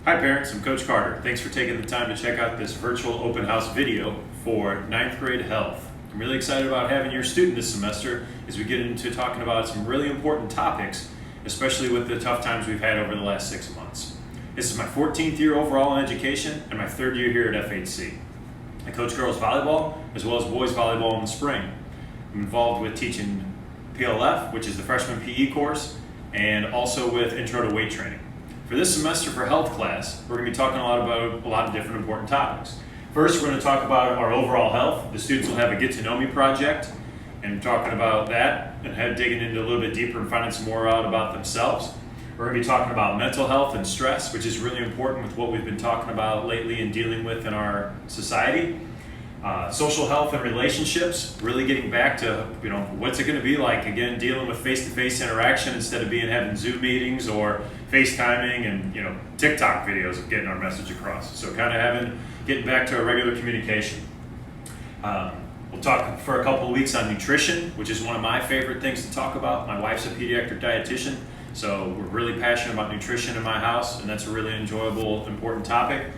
Hi parents, I'm Coach Carter. Thanks for taking the time to check out this virtual open house video for ninth grade health. I'm really excited about having your student this semester as we get into talking about some really important topics, especially with the tough times we've had over the last 6 months. This is my 14th year overall in education and my 3rd year here at FHC. I coach girls volleyball as well as boys volleyball in the spring. I'm involved with teaching PLF, which is the freshman PE course, and also with intro to weight training. For this semester for health class, we're going to be talking about a lot of different important topics. First, we're going to talk about our overall health. The students will have a Get to Know Me project, and talking about that and digging into a little bit deeper and finding some more out about themselves. We're going to be talking about mental health and stress, which is really important with what we've been talking about lately and dealing with in our society. Social health and relationships, really getting back to what's it going to be like again dealing with face-to-face interaction instead of having Zoom meetings or FaceTiming and TikTok videos of getting our message across. So kind of getting back to a regular communication. We'll talk for a couple of weeks on nutrition, which is one of my favorite things to talk about. My wife's a pediatric dietitian, so we're really passionate about nutrition in my house, and that's a really enjoyable, important topic.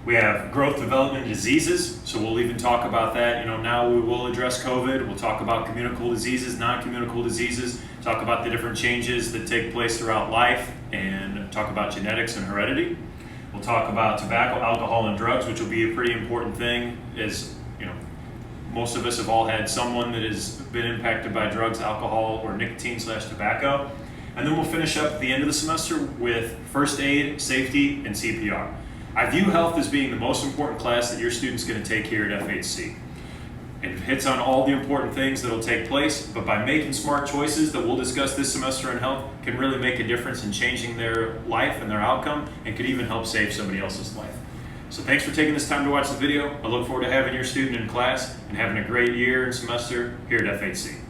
We have growth, development, diseases, so we'll even talk about that. Now we will address COVID. We'll talk about communicable diseases, non-communicable diseases, talk about the different changes that take place throughout life, and talk about genetics and heredity. We'll talk about tobacco, alcohol, and drugs, which will be a pretty important thing, as most of us have all had someone that has been impacted by drugs, alcohol, or nicotine/tobacco. And then we'll finish up at the end of the semester with first aid, safety, and CPR. I view health as being the most important class that your student's going to take here at FHC. It hits on all the important things that will take place, but by making smart choices that we'll discuss this semester in health can really make a difference in changing their life and their outcome, and could even help save somebody else's life. So thanks for taking this time to watch the video. I look forward to having your student in class and having a great year and semester here at FHC.